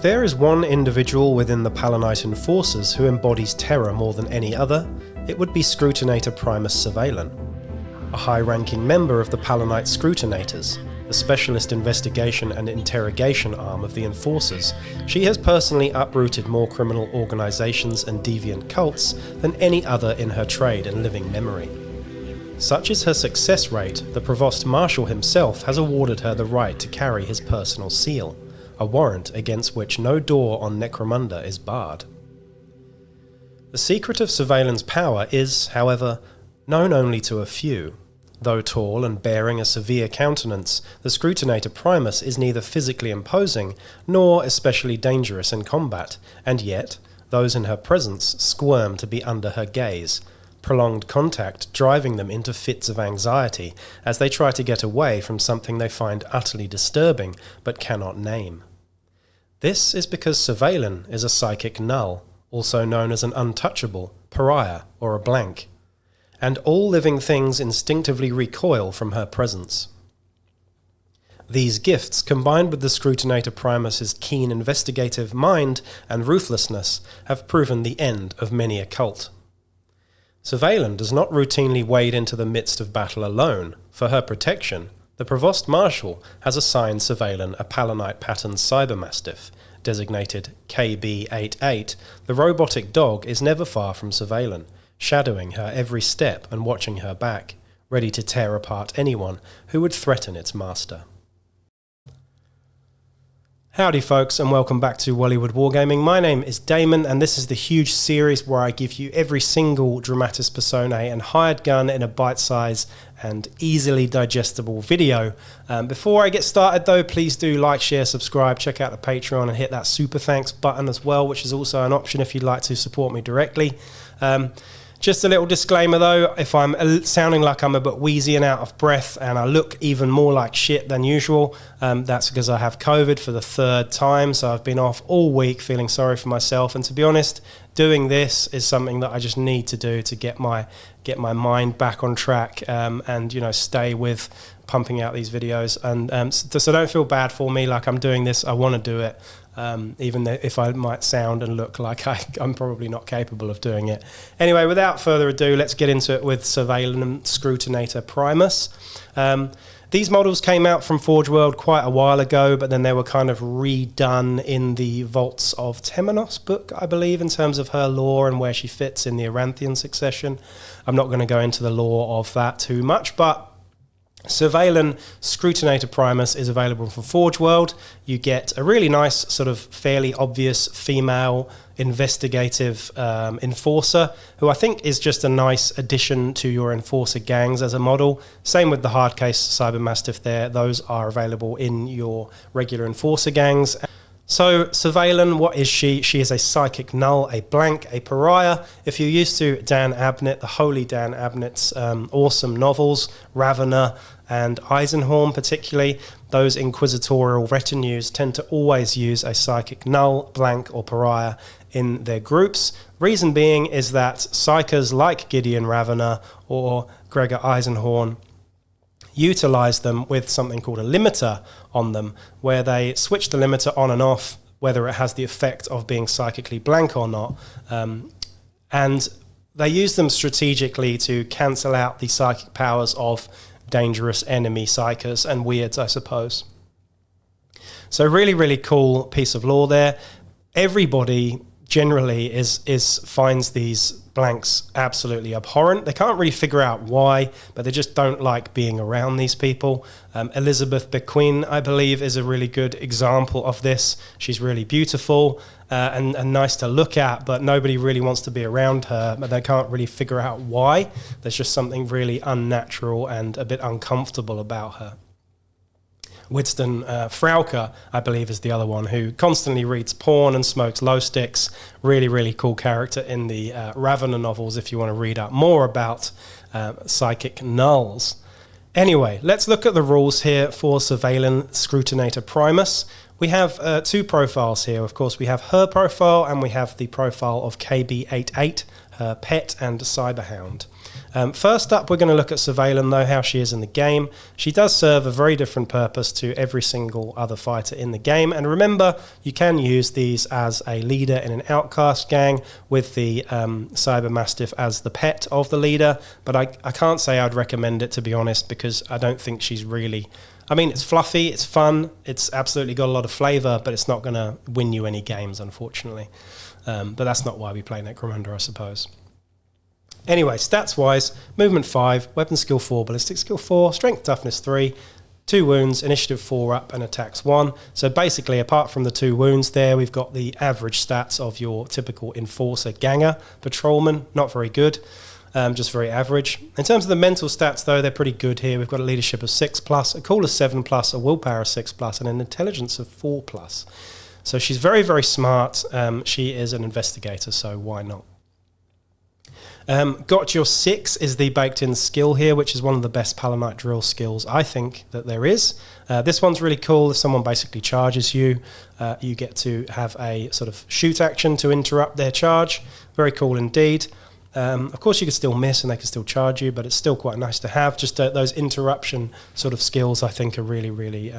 there is one individual within the Palanite Enforcers who embodies terror more than any other, it would be Scrutinator-Primus Servalen. A high-ranking member of the Palanite Scrutinators, the specialist investigation and interrogation arm of the Enforcers, she has personally uprooted more criminal organisations and deviant cults than any other in her trade in living memory. Such is her success rate, the Provost Marshal himself has awarded her the right to carry his personal seal, a warrant against which no door on Necromunda is barred. The secret of Servalen's power is, however, known only to a few. Though tall and bearing a severe countenance, the Scrutinator-Primus is neither physically imposing nor especially dangerous in combat, and yet those in her presence squirm to be under her gaze, prolonged contact driving them into fits of anxiety as they try to get away from something they find utterly disturbing but cannot name. This is because Servalen is a psychic null, also known as an untouchable, pariah, or a blank, and all living things instinctively recoil from her presence. These gifts, combined with the Scrutinator-Primus's keen investigative mind and ruthlessness, have proven the end of many a cult. Servalen does not routinely wade into the midst of battle alone. For her protection, the Provost Marshal has assigned Servalen a Palanite pattern cybermastiff, designated KB-88. The robotic dog is never far from Servalen, shadowing her every step and watching her back, ready to tear apart anyone who would threaten its master. Howdy folks, and welcome back to Wellywood Wargaming. My name is Damon, and this is the huge series where I give you every single Dramatis Personae and hired gun in a bite-sized and easily digestible video. Before I get started though, please do like, share, subscribe, check out the Patreon and hit that super thanks button as well, which is also an option if you'd like to support me directly. Just a little disclaimer though, if I'm sounding like I'm a bit wheezy and out of breath and I look even more like shit than usual, that's because I have COVID for the third time, so I've been off all week feeling sorry for myself, and to be honest, doing this is something that I just need to do to get my mind back on track, and you know, stay with pumping out these videos, and so don't feel bad for me. Like, I'm doing this, I want to do it, even if I might sound and look like I'm probably not capable of doing it. Anyway, without further ado, let's get into it with Servalen and Scrutinator-Primus. These models came out from Forge World quite a while ago, but then they were kind of redone in the Vaults of Temenos book, I believe, in terms of her lore and where she fits in the Aranthian succession. I'm not going to go into the lore of that too much, but Servalen Scrutinator-Primus is available for Forge World. You get a really nice, sort of fairly obvious female investigative enforcer, who I think is just a nice addition to your enforcer gangs as a model. Same with the Hardcase Cybermastiff there. Those are available in your regular enforcer gangs. So Servalen, what is she? She is a psychic null, a blank, a pariah. If you're used to Dan Abnett, the holy Dan Abnett's awesome novels, Ravener and Eisenhorn particularly, those inquisitorial retinues tend to always use a psychic null, blank or pariah in their groups. Reason being is that psychers like Gideon Ravener or Gregor Eisenhorn utilize them with something called a limiter on them, where they switch the limiter on and off, whether it has the effect of being psychically blank or not. And they use them strategically to cancel out the psychic powers of dangerous enemy psychers and weirds, I suppose. So really, really cool piece of lore there. Everybody generally finds these blanks absolutely abhorrent. They can't really figure out why, but they just don't like being around these people. Elizabeth Bequin, I believe, is a really good example of this. She's really beautiful and nice to look at, but nobody really wants to be around her, but they can't really figure out why. There's just something really unnatural and a bit uncomfortable about her. Winston Frauke, I believe, is the other one, who constantly reads porn and smokes low sticks. Really, really cool character in the Ravener novels if you want to read up more about psychic nulls. Anyway, let's look at the rules here for Servalen Scrutinator-Primus. We have two profiles here. Of course, we have her profile and we have the profile of KB-88, her pet and cyberhound. First up, we're going to look at Servalen, though, how she is in the game. She does serve a very different purpose to every single other fighter in the game. And remember, you can use these as a leader in an outcast gang with the Cyber Mastiff as the pet of the leader. But I can't say I'd recommend it, to be honest, because I don't think she's really... I mean, it's fluffy, it's fun, it's absolutely got a lot of flavour, but it's not going to win you any games, unfortunately. But that's not why we play Necromunda, I suppose. Anyway, stats-wise, movement 5, weapon skill 4, ballistic skill 4, strength toughness 3, 2 wounds, initiative 4 up, and attacks 1. So basically, apart from the 2 wounds there, we've got the average stats of your typical enforcer, ganger, patrolman, not very good. Just very average. In terms of the mental stats, though, they're pretty good here. We've got a leadership of 6+, a cool of 7+, a willpower of 6+, and an intelligence of 4+. So she's very, very smart. She is an investigator, so why not? Got your 6 is the baked-in skill here, which is one of the best Palanite drill skills I think that there is. This one's really cool. If someone basically charges you, you get to have a sort of shoot action to interrupt their charge. Very cool indeed. Of course, you can still miss and they can still charge you, but it's still quite nice to have. Just those interruption sort of skills, I think, are really, really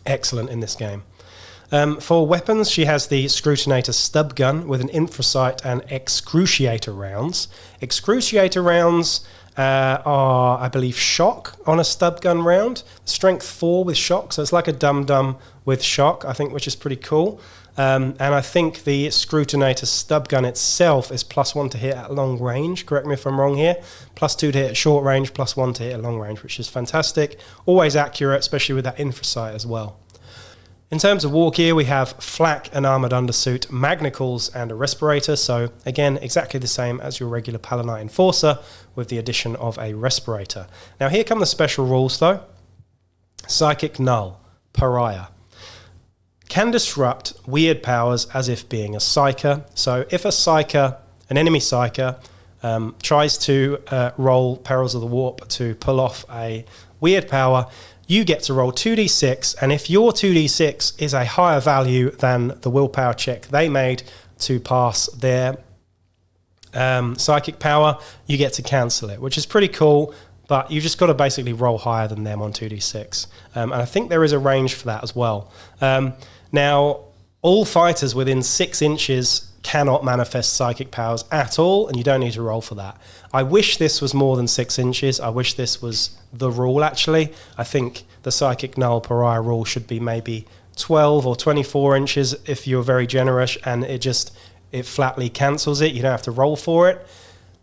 excellent in this game. For weapons, she has the Scrutinator stub gun with an infrasight and excruciator rounds. Excruciator rounds are, I believe, shock on a stub gun round. Strength 4 with shock, so it's like a dum-dum with shock, I think, which is pretty cool. And I think the Scrutinator stub gun itself is +1 to hit at long range. Correct me if I'm wrong here. +2 to hit at short range, +1 to hit at long range, which is fantastic. Always accurate, especially with that infrasight as well. In terms of war gear, we have flak, an armoured undersuit, magnicals, and a respirator. So again, exactly the same as your regular Palanite Enforcer with the addition of a respirator. Now here come the special rules though. Psychic Null, Pariah. Can disrupt weird powers as if being a psyker. So if a psyker, an enemy psyker, tries to roll Perils of the Warp to pull off a weird power, you get to roll 2d6, and if your 2d6 is a higher value than the willpower check they made to pass their psychic power, you get to cancel it, which is pretty cool, but you've just got to basically roll higher than them on 2d6. And I think there is a range for that as well. Now, all fighters within 6 inches cannot manifest psychic powers at all, and you don't need to roll for that. I wish this was more than 6 inches. I wish this was the rule, actually. I think the Psychic Null Pariah rule should be maybe 12 or 24 inches if you're very generous, and it flatly cancels it. You don't have to roll for it,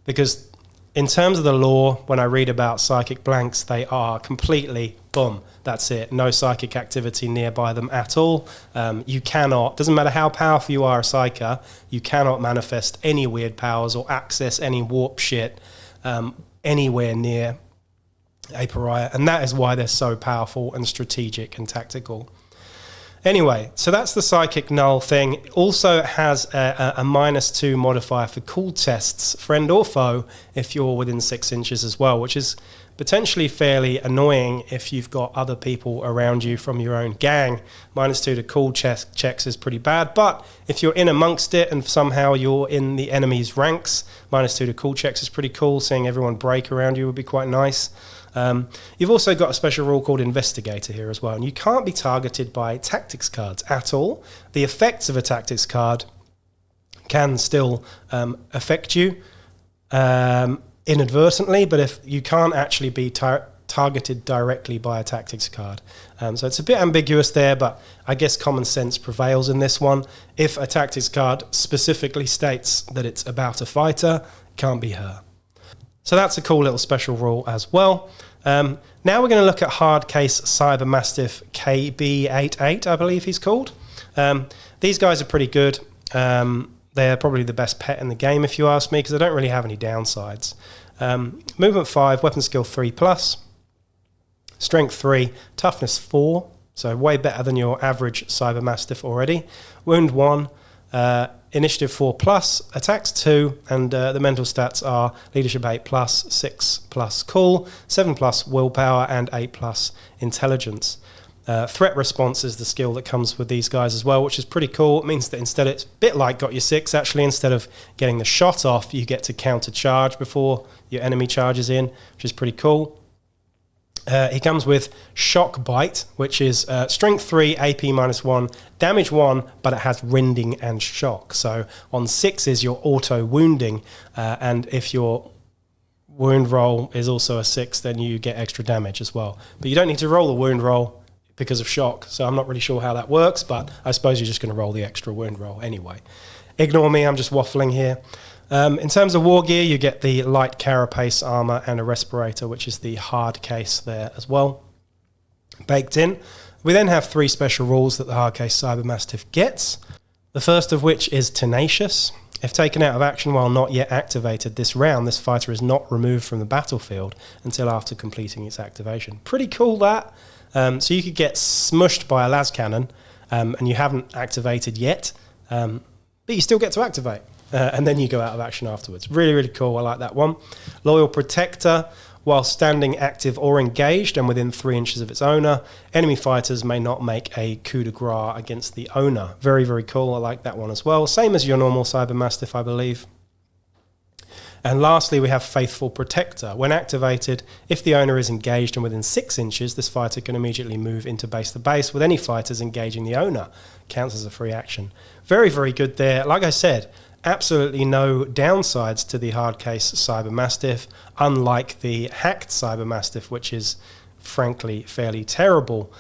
because in terms of the lore, when I read about psychic blanks, they are completely, boom, that's it. No psychic activity nearby them at all. You cannot, doesn't matter how powerful you are a psyker, you cannot manifest any weird powers or access any warp shit anywhere near a pariah. And that is why they're so powerful and strategic and tactical. Anyway, so that's the Psychic Null thing. It also has a -2 modifier for cool tests, friend or foe, if you're within 6 inches as well, which is potentially fairly annoying if you've got other people around you from your own gang. -2 to cool checks is pretty bad, but if you're in amongst it and somehow you're in the enemy's ranks, -2 to cool checks is pretty cool. Seeing everyone break around you would be quite nice. You've also got a special rule called Investigator here as well, and you can't be targeted by tactics cards at all. The effects of a tactics card can still affect you inadvertently, but if you can't actually be targeted directly by a tactics card. So it's a bit ambiguous there, but I guess common sense prevails in this one. If a tactics card specifically states that it's about a fighter, it can't be her. So that's a cool little special rule as well. Now we're going to look at Hardcase Cyber Mastiff KB88, I believe he's called. These guys are pretty good. They're probably the best pet in the game, if you ask me, because they don't really have any downsides. Movement 5, weapon skill 3+, strength 3, toughness 4, so way better than your average Cyber Mastiff already. Wound 1, initiative 4+, attacks 2, and the mental stats are leadership 8+, 6+ cool, 7+ willpower, and 8+ intelligence. Threat response is the skill that comes with these guys as well, which is pretty cool. It means that instead, it's a bit like Got Your Six, actually. Instead of getting the shot off, you get to counter charge before your enemy charges in, which is pretty cool. He comes with Shock Bite, which is strength 3, AP -1, damage 1, but it has rending and shock. So on 6s, you're auto wounding, and if your wound roll is also a 6, then you get extra damage as well. But you don't need to roll the wound roll because of shock, so I'm not really sure how that works, but I suppose you're just going to roll the extra wound roll anyway. Ignore me, I'm just waffling here. In terms of war gear, you get the light carapace armor and a respirator, which is the Hardcase there as well, baked in. We then have 3 special rules that the Hardcase Cybermastiff gets. The first of which is Tenacious. If taken out of action while not yet activated this round, this fighter is not removed from the battlefield until after completing its activation. Pretty cool, that. So you could get smushed by a las cannon, and you haven't activated yet, but you still get to activate. And then you go out of action afterwards. Really, really cool. I like that one. Loyal Protector. While standing active or engaged and within 3 inches of its owner, enemy fighters may not make a coup de grace against the owner. Very, very cool. I like that one as well. Same as your normal Cybermastiff, I believe. And lastly, we have Faithful Protector. When activated, if the owner is engaged and within 6 inches, this fighter can immediately move into base to base with any fighters engaging the owner. Counts as a free action. Very, very good there. Like I said, absolutely no downsides to the Hardcase Cybermastiff, unlike the hacked Cybermastiff, which is frankly fairly terrible.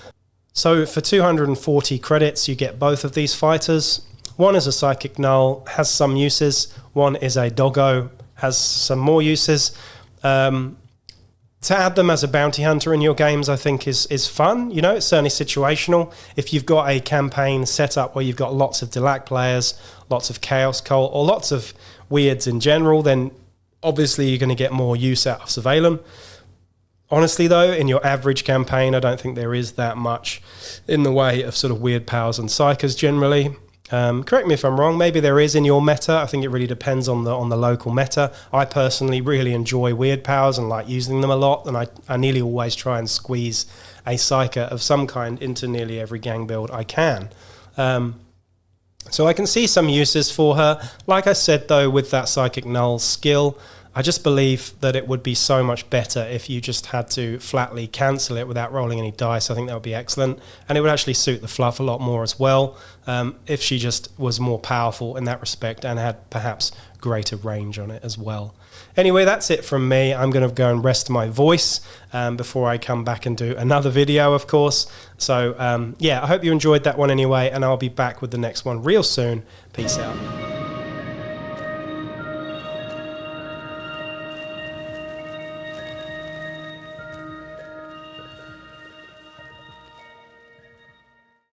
So for 240 credits, you get both of these fighters. One is a psychic null, has some uses. One is a doggo, has some more uses. To add them as a bounty hunter in your games, I think is fun. You know, it's certainly situational. If you've got a campaign set up where you've got lots of Delac players, lots of Chaos Cult, or lots of weirds in general, then obviously you're going to get more use out of Servalen. Honestly, though, in your average campaign, I don't think there is that much in the way of sort of weird powers and psychers generally. Correct me if I'm wrong, maybe there is in your meta. I think it really depends on the local meta. I personally really enjoy weird powers and like using them a lot, and I nearly always try and squeeze a psyker of some kind into nearly every gang build I can. So I can see some uses for her. Like I said, though, with that Psychic Null skill, I just believe that it would be so much better if you just had to flatly cancel it without rolling any dice. I think that would be excellent. And it would actually suit the fluff a lot more as well, if she just was more powerful in that respect and had perhaps greater range on it as well. Anyway, that's it from me. I'm going to go and rest my voice before I come back and do another video, of course. So, yeah, I hope you enjoyed that one anyway, and I'll be back with the next one real soon. Peace out.